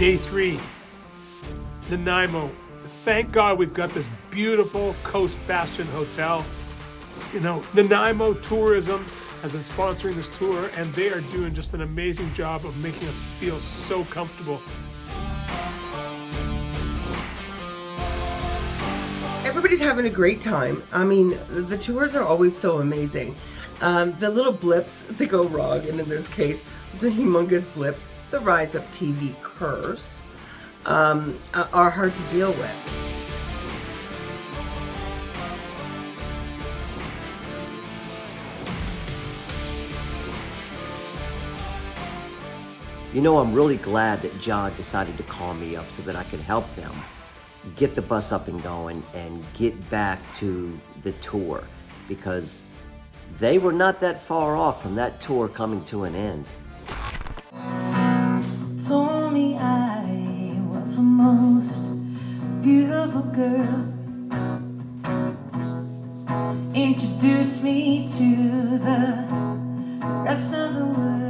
Day 3, Nanaimo. Thank God we've got this beautiful Coast Bastion Hotel. You know, Nanaimo Tourism has been sponsoring this tour, and they are doing just an amazing job of making us feel so comfortable. Everybody's having a great time. I mean, the tours are always so amazing. The little blips that go wrong, and in this case, the humongous blips, the RiseUP TV curse, are hard to deal with. You know, I'm really glad that John decided to call me up so that I could help them get the bus up and going and get back to the tour, because they were not that far off from that tour coming to an end. Told me I was the most beautiful girl. Introduced me to the rest of the world.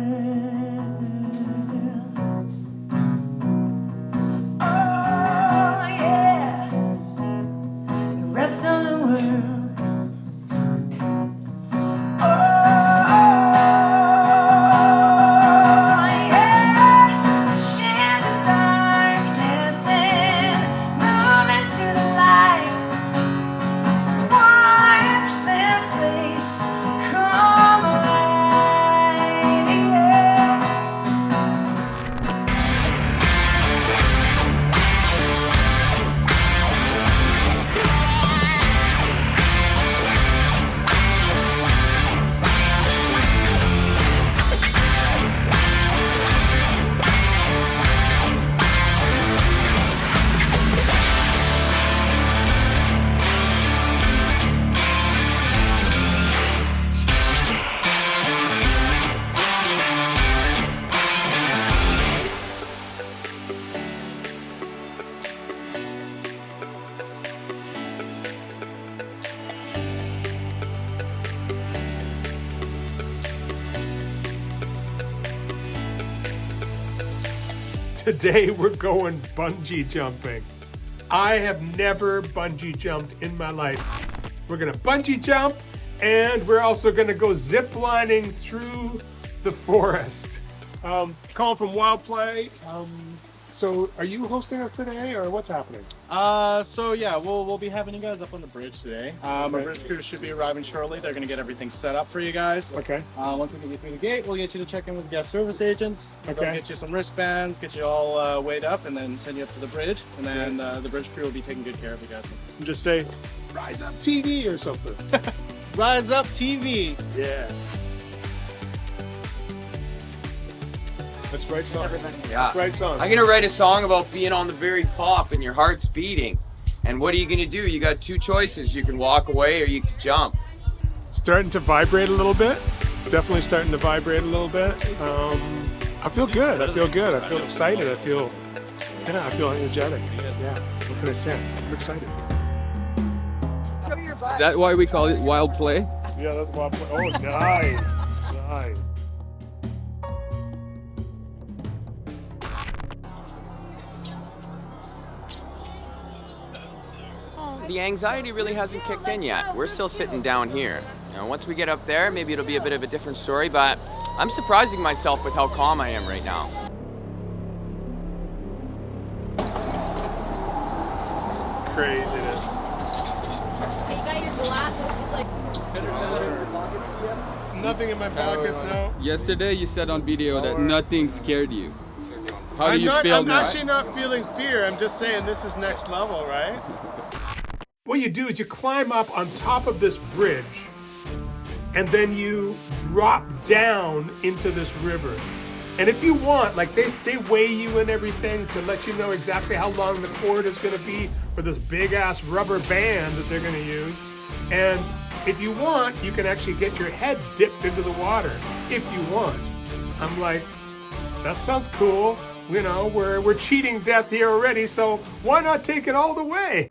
Today we're going bungee jumping. I have never bungee jumped in my life. We're gonna bungee jump, and we're also gonna go zip lining through the forest. Calling from Wild Play. So are you hosting us today, or what's happening? So yeah, we'll be having you guys up on the bridge today. Our bridge crew should be arriving shortly. They're gonna get everything set up for you guys. Okay. Once we get you through the gate, we'll get you to check in with guest service agents. Okay. They'll get you some wristbands, get you all weighed up, and then send you up to the bridge. And then the bridge crew will be taking good care of you guys. And just say, RiseUP TV or something. RiseUP TV. Yeah. That's right song. Yeah. That's right song. I'm gonna write a song about being on the very top and your heart's beating. And what are you gonna do? You got two choices. You can walk away or you can jump. Starting to vibrate a little bit. Definitely starting to vibrate a little bit. I feel good. I feel good. I feel excited. I feel energetic. Yeah. What can I say? I'm excited. Is that why we call it Wild Play? Yeah, that's Wild Play. Oh, nice. Nice. The anxiety really hasn't kicked in yet. We're still sitting down here. Now, once we get up there, maybe it'll be a bit of a different story, but I'm surprising myself with how calm I am right now. Craziness. You got your glasses, just like... Nothing in my pockets now. Yesterday you said on video that nothing scared you. How do you feel I'm now? actually not feeling fear. I'm just saying this is next level, right? What you do is you climb up on top of this bridge, and then you drop down into this river. And if you want, like they weigh you and everything to let you know exactly how long the cord is gonna be for this big ass rubber band that they're gonna use. And if you want, you can actually get your head dipped into the water, if you want. I'm like, that sounds cool. You know, we're cheating death here already, so why not take it all the way?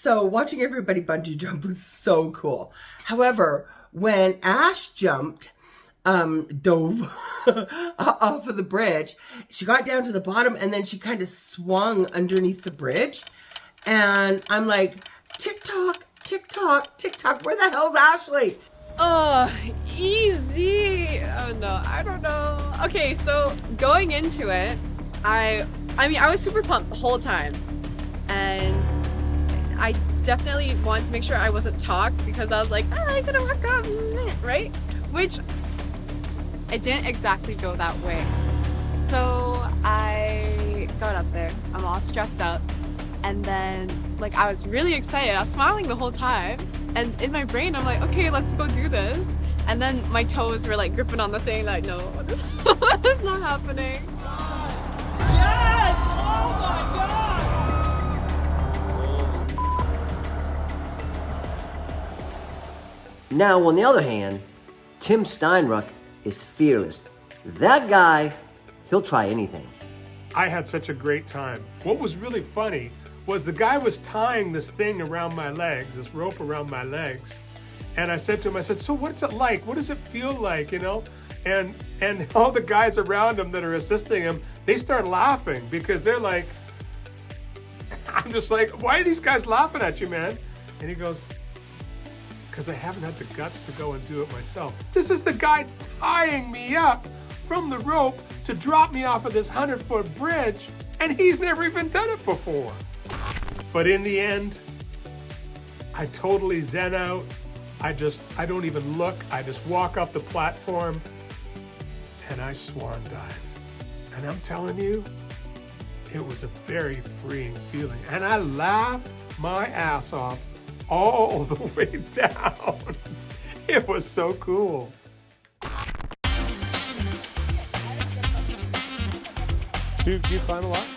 So watching everybody bungee jump was so cool. However, when Ash jumped, dove off of the bridge, she got down to the bottom and then she kind of swung underneath the bridge. And I'm like, tick-tock, tick-tock, tick-tock, where the hell's Ashley? Oh, easy. Oh no, I don't know. Okay, so going into it, I mean, I was super pumped the whole time. And I definitely wanted to make sure I wasn't talked because I was like, I'm gonna walk up, right? Which, it didn't exactly go that way. So I got up there, I'm all strapped up. And then, like, I was really excited. I was smiling the whole time. And in my brain, I'm like, okay, let's go do this. And then my toes were like gripping on the thing, like, no, this is not happening. Yes! Oh my God! Now, on the other hand, Tim Steinruck is fearless. That guy, he'll try anything. I had such a great time. What was really funny was the guy was tying this thing around my legs, this rope around my legs. And I said to him, I said, so what's it like? What does it feel like, you know? And all the guys around him that are assisting him, they start laughing because they're like, I'm just like, why are these guys laughing at you, man? And he goes, because I haven't had the guts to go and do it myself. This is the guy tying me up from the rope to drop me off of this 100-foot bridge, and he's never even done it before. But in the end, I totally zen out. I don't even look. I just walk up the platform and I swan dive. And I'm telling you, it was a very freeing feeling. And I laughed my ass off all the way down. It was so cool. Do you climb a lot?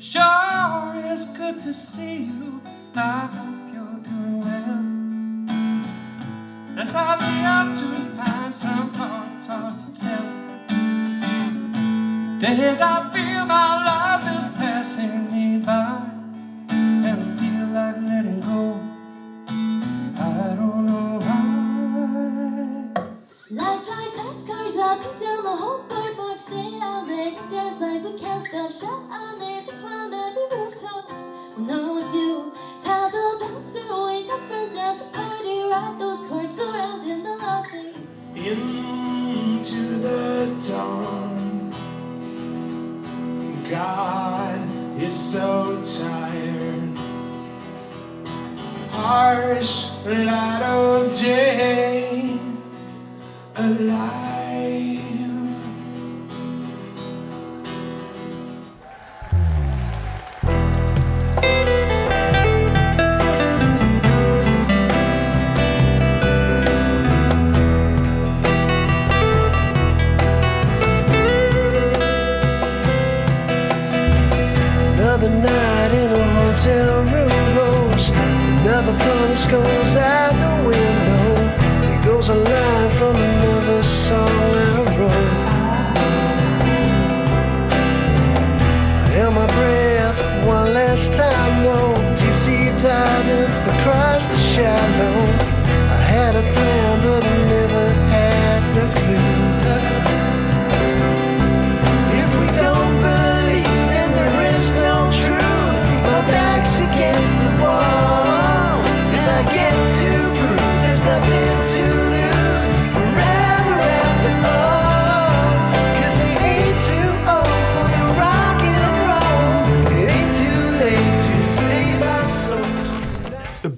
Sure is good to see you. I hope you're doing well. Let's have me up to find some hearts hard to tell. Days I feel my life is passing me by, and I feel like letting go. I don't know why. Life drive fast cars up and down the whole boardwalk. Stay out late and dance like we can't stop. Shut our lanes and climb every rooftop. Well, no with you. Tell the bouncer we got friends at the party. Ride those carts around in the lobby. Into the dawn. God is so tired. Harsh light of day. Alive. Another night in a hotel room goes. Another promise goes out the window. There goes a line from another song I wrote. I held my breath one last time though, deep-sea diving across the shallow. I had a plan but I never had a clue. If we don't believe then there is no truth. My back's against the wall and I get to prove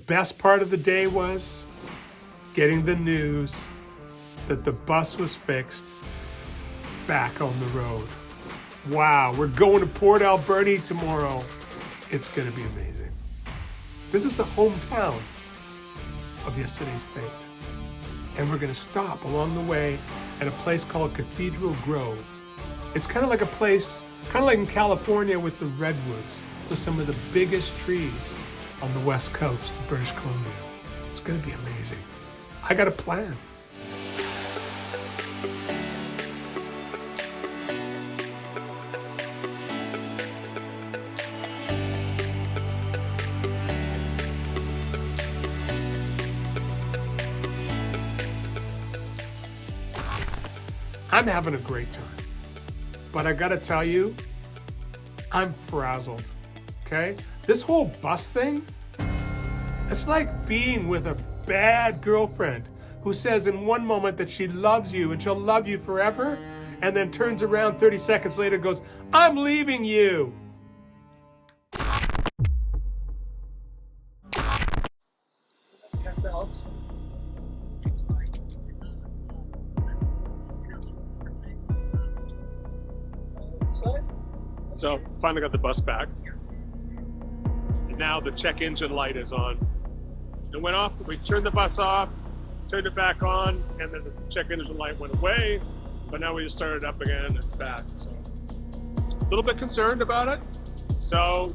best part of the day was getting the news that the bus was fixed, back on the road. Wow, we're going to Port Alberni tomorrow. It's gonna be amazing. This is the hometown of yesterday's fate. And we're gonna stop along the way at a place called Cathedral Grove. It's kind of like a place, kind of like in California with the redwoods, with some of the biggest trees on the west coast of British Columbia. It's gonna be amazing. I got a plan. I'm having a great time, but I gotta tell you, I'm frazzled, okay? This whole bus thing, it's like being with a bad girlfriend who says in one moment that she loves you and she'll love you forever, and then turns around 30 seconds later and goes, I'm leaving you. So finally got the bus back. And now the check engine light is on. It went off, we turned the bus off, turned it back on, and then the check engine light went away. But now we just started up again and it's back. So a little bit concerned about it. So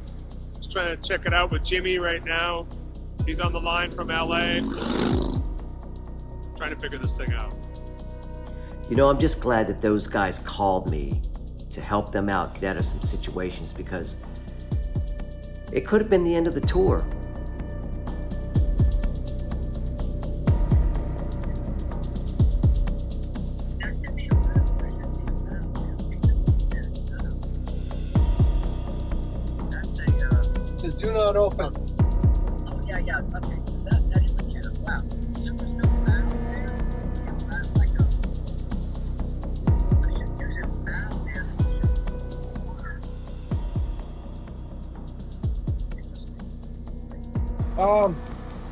just trying to check it out with Jimmy right now. He's on the line from LA. Trying to figure this thing out. You know, I'm just glad that those guys called me to help them out, get out of some situations, because it could have been the end of the tour. Says do not open. Oh, yeah, okay. That is legit. Wow.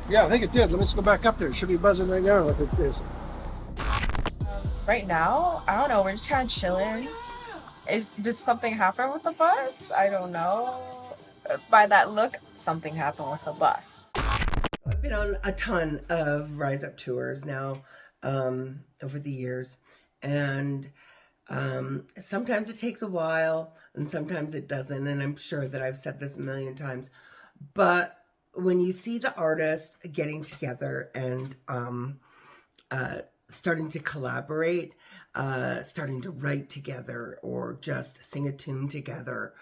Yeah, I think it did. Let me just go back up there. It should be buzzing right now if it is. Right now, I don't know. We're just kind of chilling. Did something happen with the bus? I don't know. By that look, something happened with the bus. I've been on a ton of RiseUP tours now over the years, and sometimes it takes a while and sometimes it doesn't, and I'm sure that I've said this a million times, but when you see the artists getting together and starting to collaborate, starting to write together or just sing a tune together,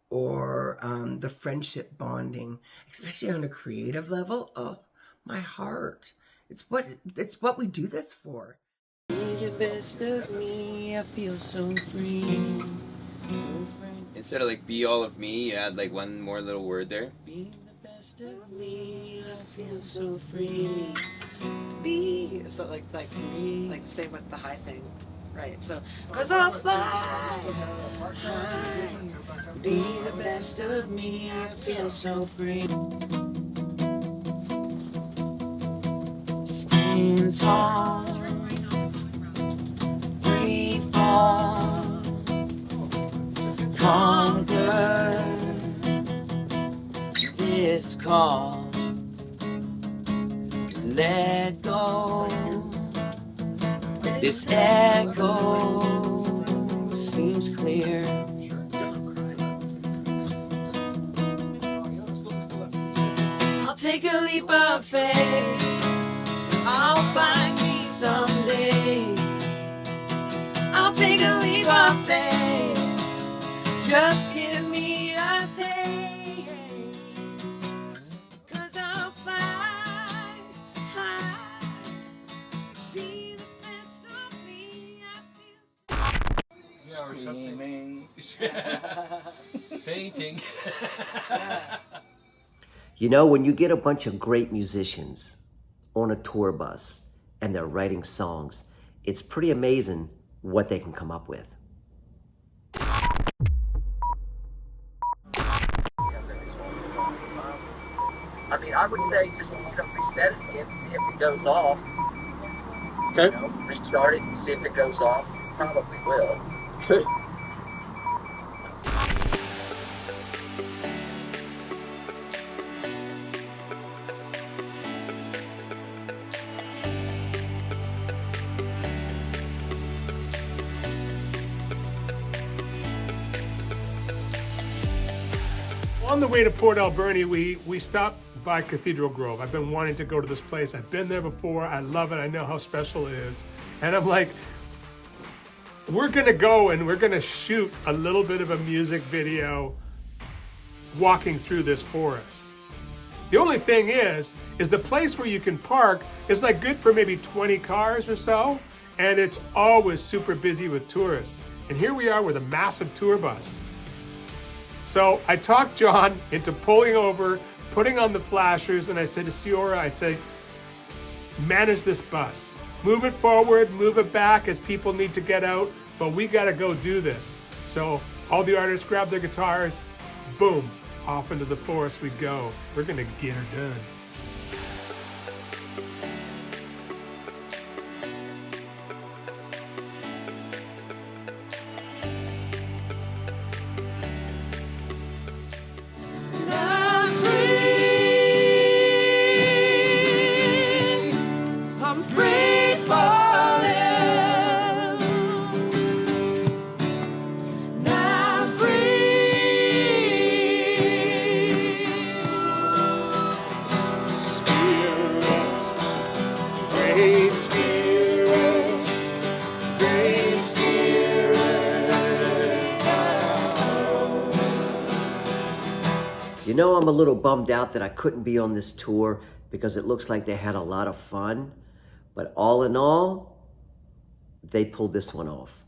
or the friendship bonding, especially on a creative level, oh, my heart. It's what we do this for. Be the best of me, I feel so free. Instead of like be all of me, you add like one more little word there. Be the best of me, I feel so free. Be, so like free. Like same with the high thing, right? So, 'cause I'll fly high. Be the best of me, I feel so free. Stand tall, free fall, conquer this call, let go, this echo seems clear. I'll take a leap of faith, I'll find me someday. I'll take a leap of faith, just give me a taste. 'Cause I'll fly high, be the best of me. Yeah, or something. Fainting. You know, when you get a bunch of great musicians on a tour bus and they're writing songs, it's pretty amazing what they can come up with. I mean, I would say just, reset it again, see if it goes off. Okay. Restart it and see if it goes off. Probably will. Okay. On the way to Port Alberni, we stopped by Cathedral Grove. I've been wanting to go to this place. I've been there before. I love it. I know how special it is. And I'm like, we're gonna go and we're gonna shoot a little bit of a music video walking through this forest. The only thing is the place where you can park is like good for maybe 20 cars or so, and it's always super busy with tourists. And here we are with a massive tour bus. So I talked John into pulling over, putting on the flashers, and I said to Ciora, I said, manage this bus. Move it forward, move it back as people need to get out, but we gotta go do this. So all the artists grab their guitars, boom, off into the forest we go. We're gonna get her done. You know, I'm a little bummed out that I couldn't be on this tour because it looks like they had a lot of fun. But all in all, they pulled this one off.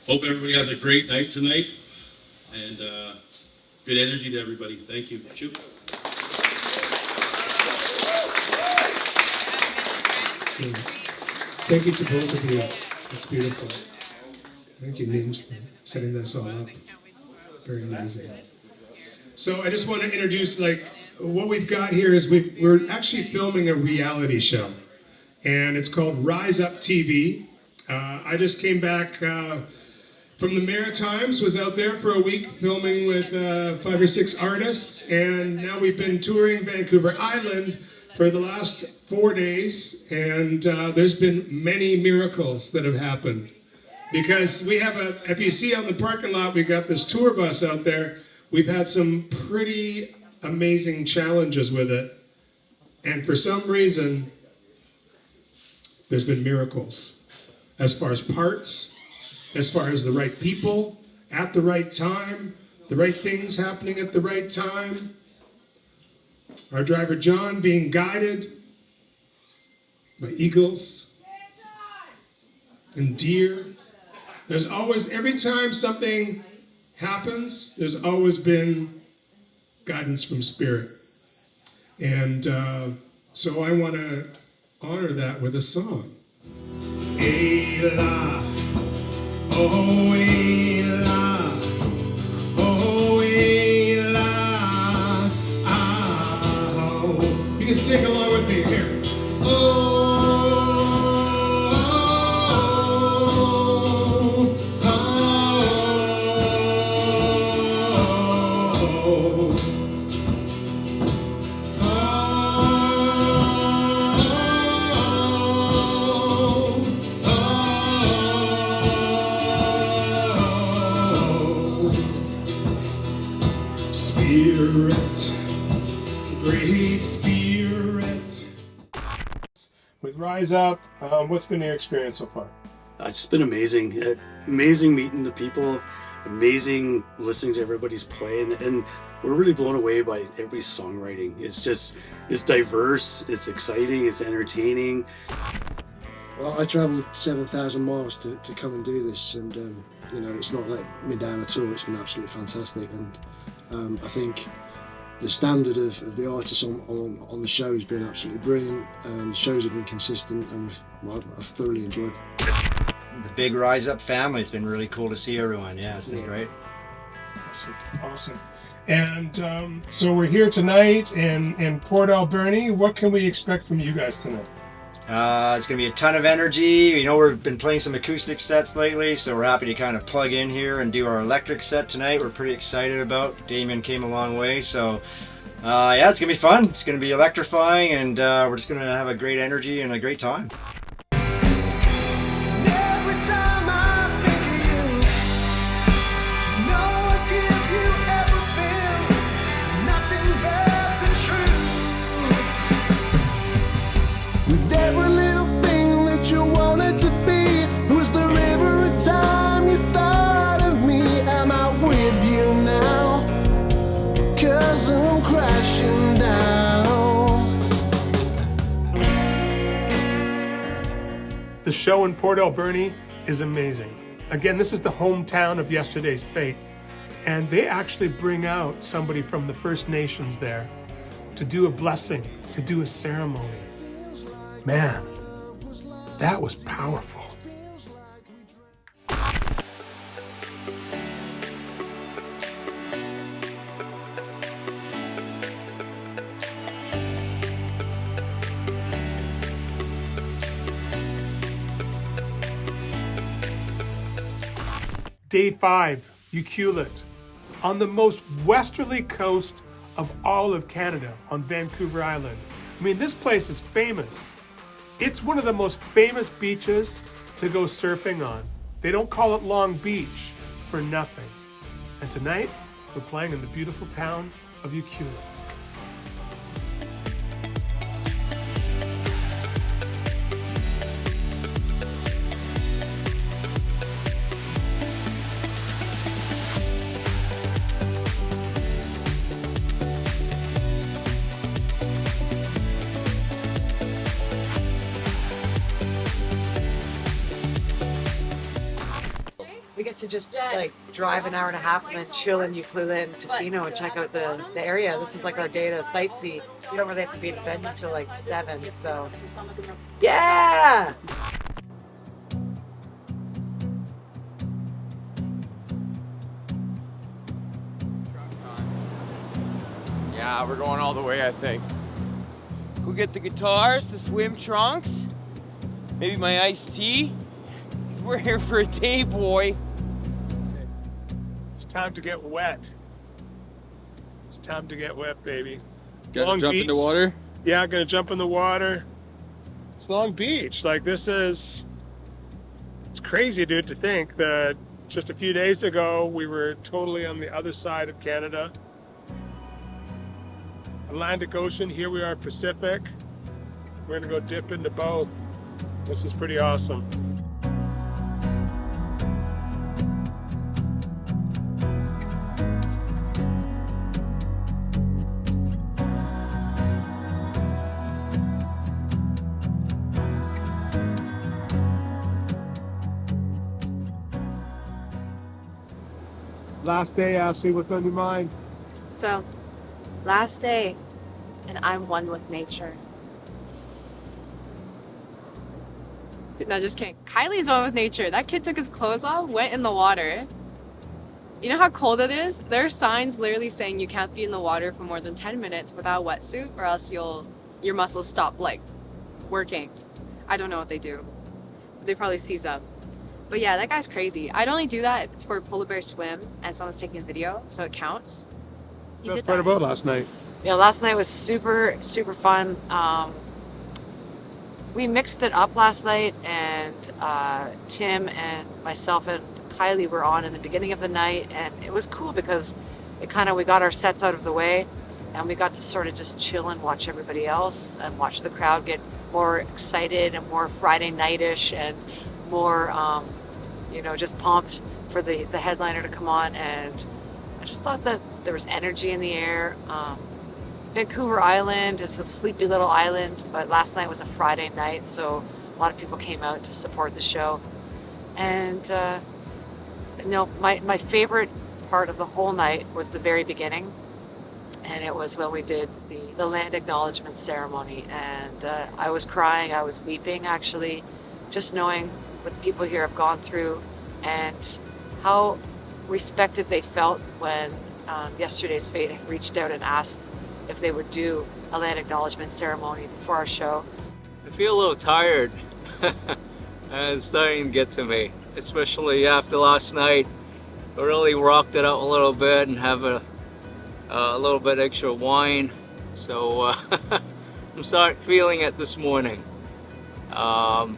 Hope everybody has a great night tonight, and good energy to everybody. Thank you. Shoot. Thank you to both of you. It's beautiful. Thank you, Ninj, for setting this all up. Very amazing. So I just want to introduce, what we've got here is we're actually filming a reality show, and it's called RiseUP TV. I just came back from the Maritimes, was out there for a week filming with 5 or 6 artists, and now we've been touring Vancouver Island for the last 4 days, and there's been many miracles that have happened. Because we have if you see on the parking lot, we've got this tour bus out there. We've had some pretty amazing challenges with it, and for some reason, there's been miracles. As far as parts, as far as the right people, at the right time, the right things happening at the right time. Our driver John being guided by eagles and deer. There's always, every time something happens, there's always been guidance from Spirit. And so I want to honor that with a song. Ela. Oh, Ela, oh, Ela, oh. You can sing along with me here. Oh, Rise Up, what's been your experience so far? It's just been amazing. Amazing meeting the people, amazing listening to everybody's play, and we're really blown away by everybody's songwriting. It's diverse, it's exciting, it's entertaining. Well, I travelled 7,000 miles to come and do this, and you know, it's not let me down at all. It's been absolutely fantastic, and I think the standard of the artists on the show has been absolutely brilliant. The shows have been consistent, and I've thoroughly enjoyed it. The big Rise Up family. It's been really cool to see everyone. Yeah, it's been great. Awesome. And so we're here tonight in Port Alberni. What can we expect from you guys tonight? It's going to be a ton of energy. You know, we've been playing some acoustic sets lately, so we're happy to kind of plug in here and do our electric set tonight. We're pretty excited about. Damien came a long way, so yeah, it's going to be fun. It's going to be electrifying, and we're just going to have a great energy and a great time. With every little thing that you wanted to be, was there ever a time you thought of me? Am I with you now? 'Cause I'm crashing down. The show in Port Alberni is amazing. Again, this is the hometown of Yesterday's Fate, and they actually bring out somebody from the First Nations there to do a blessing, to do a ceremony. Man, that was powerful. Day 5, Ucluelet, on the most westerly coast of all of Canada, on Vancouver Island. I mean, this place is famous. It's one of the most famous beaches to go surfing on. They don't call it Long Beach for nothing. And tonight, we're playing in the beautiful town of Ucluelet. We get to just like drive an hour and a half and then chill in Ucluelet and Tofino and check out the area. This is like our day to sightsee. We don't really have to be in the venue until like 7, so yeah! Yeah, we're going all the way, I think. Go get the guitars, the swim trunks, maybe my iced tea. We're here for a day, boy. It's time to get wet. It's time to get wet, baby. Gonna jump in the water? Yeah, I'm gonna jump in the water. It's Long Beach. Like, this is, it's crazy, dude, to think that just a few days ago we were totally on the other side of Canada. Atlantic Ocean, here we are Pacific. We're gonna go dip into both. This is pretty awesome. Last day, Ashley, what's on your mind? So, last day, and I'm one with nature. No, just kidding. Kylie's one with nature. That kid took his clothes off, went in the water. You know how cold it is? There are signs literally saying you can't be in the water for more than 10 minutes without a wetsuit, or else your muscles stop like working. I don't know what they do. They probably seize up. But yeah, that guy's crazy. I'd only do that if it's for a polar bear swim and someone's taking a video, so it counts. He That's did part that. about last night. Yeah, last night was super fun. We mixed it up last night, and Tim and myself and Kylie were on in the beginning of the night, and it was cool because we got our sets out of the way, and we got to sort of just chill and watch everybody else and watch the crowd get more excited and more Friday night-ish and more, you know, just pumped for the headliner to come on. And I just thought that there was energy in the air. Vancouver Island is a sleepy little island, but last night was a Friday night, so a lot of people came out to support the show. And you know, my favorite part of the whole night was the very beginning, and it was when we did the land acknowledgement ceremony. And I was crying, I was weeping actually, just knowing what the people here have gone through and how respected they felt when yesterday's fate reached out and asked if they would do a land acknowledgement ceremony before our show. I feel a little tired. It's starting to get to me, especially after last night. I really rocked it out a little bit and have a little bit extra wine. So I'm starting feeling it this morning. But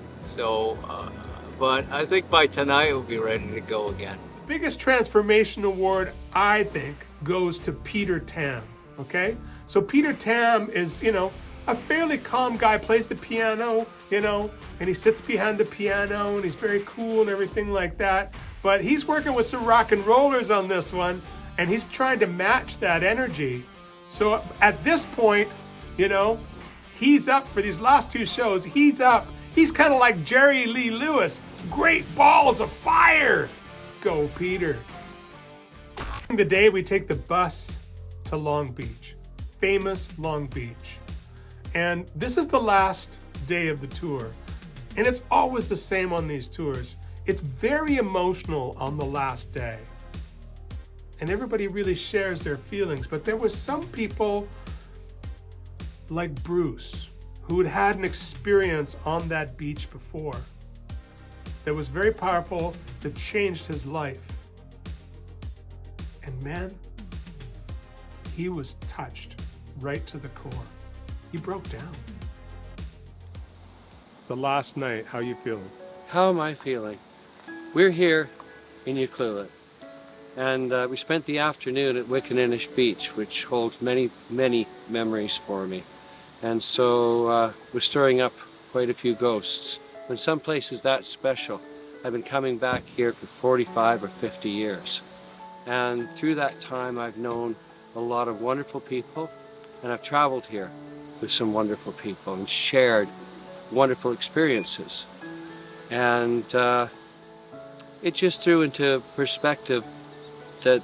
I think by tonight we'll be ready to go again. Biggest transformation award, I think, goes to Peter Tam, okay? So Peter Tam is, you know, a fairly calm guy, plays the piano, you know, and he sits behind the piano and he's very cool and everything like that. But he's working with some rock and rollers on this one, and he's trying to match that energy. So at this point, you know, he's up for these last two shows. He's up. He's kind of like Jerry Lee Lewis. Great balls of fire. Go, Peter. The day we take the bus to Long Beach, famous Long Beach. And this is the last day of the tour. And it's always the same on these tours. It's very emotional on the last day. And everybody really shares their feelings. But there was some people like Bruce who had had an experience on that beach before that was very powerful, that changed his life. And man, he was touched right to the core. He broke down. It's the last night. How you feeling? How am I feeling? We're here in Ucluelet, and we spent the afternoon at Wickaninnish Beach, which holds many, many memories for me. And so we're stirring up quite a few ghosts. When some place is that special, I've been coming back here for 45 or 50 years. And through that time, I've known a lot of wonderful people, and I've traveled here with some wonderful people and shared wonderful experiences. And it just threw into perspective that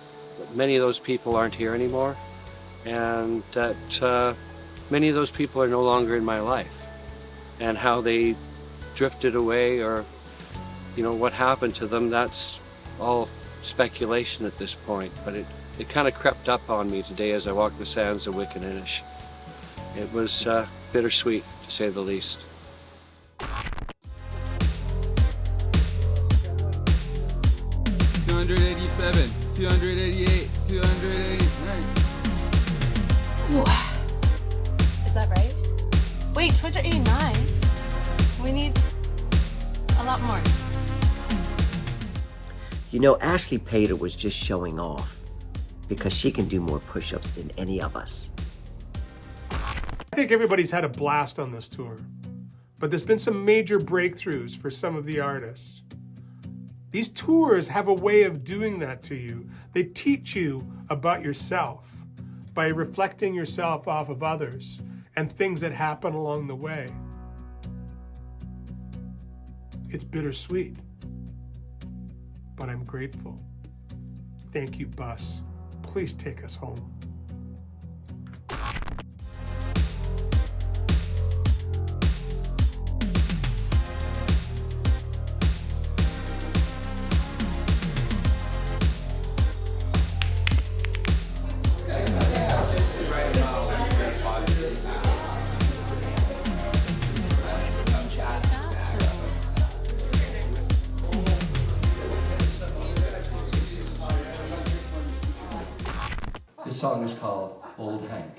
many of those people aren't here anymore, and that many of those people are no longer in my life, and how they drifted away, or you know what happened to them, that's all speculation at this point. But it kind of crept up on me today as I walked the sands of Wickaninnish. It was bittersweet, to say the least. 287, 288, 289. Is that right? Wait, 289? We need a lot more. You know, Ashley Pater was just showing off because she can do more push-ups than any of us. I think everybody's had a blast on this tour, but there's been some major breakthroughs for some of the artists. These tours have a way of doing that to you. They teach you about yourself by reflecting yourself off of others and things that happen along the way. It's bittersweet, but I'm grateful. Thank you, bus. Please take us home. This song is called Old Hank.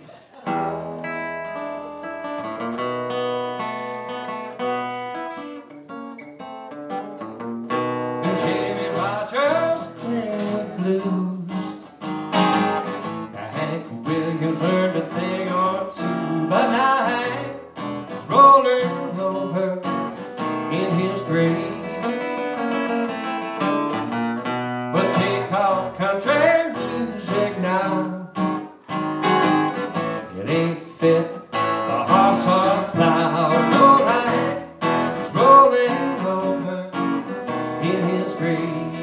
Jimmy Rogers playing blues. Now Hank Williams learned a thing or two, but now Hank is rolling but they call country music now. It ain't fit a horse or plow. No light is rolling over in his grave.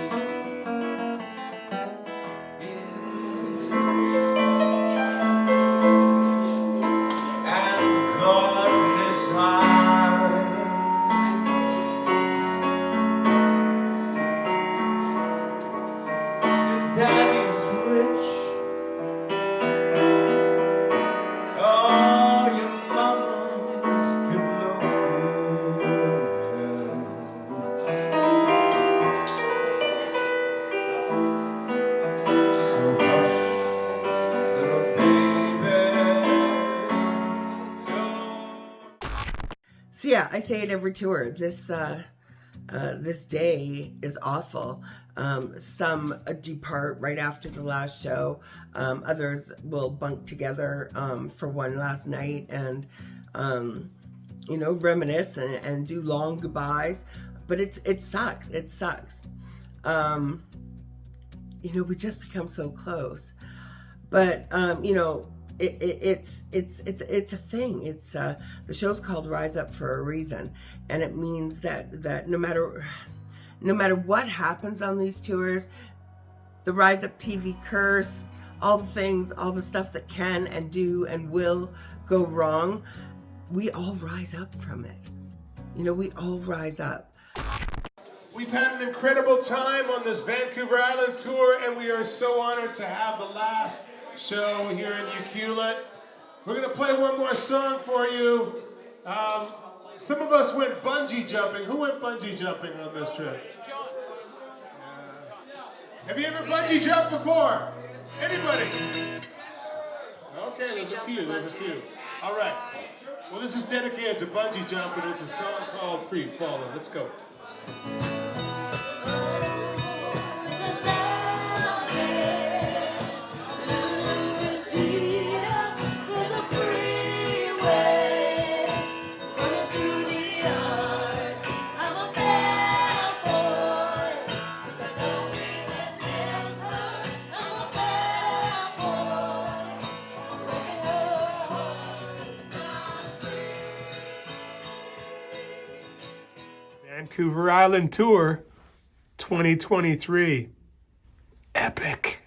And God is high. Your daddy's rich. Oh, your mama's good looking. So hush, little baby. So yeah, I say it every tour. This day is awful. Some depart right after the last show. Others will bunk together for one last night and you know, reminisce and do long goodbyes. But it sucks. It sucks. You know, we just become so close. But you know, it's a thing. It's the show's called Rise Up for a reason, and it means that no matter what happens on these tours, the RiseUP TV curse, all the things, all the stuff that can and do and will go wrong, we all rise up from it. You know, we all rise up. We've had an incredible time on this Vancouver Island tour, and we are so honored to have the last show here in Ucluelet. We're gonna play one more song for you. Some of us went bungee jumping. Who went bungee jumping on this trip? Have you ever bungee jumped before? Anybody? Okay, there's a few. All right. Well, this is dedicated to bungee jumping. It's a song called Free Falling. Let's go. Vancouver Island Tour 2023. Epic.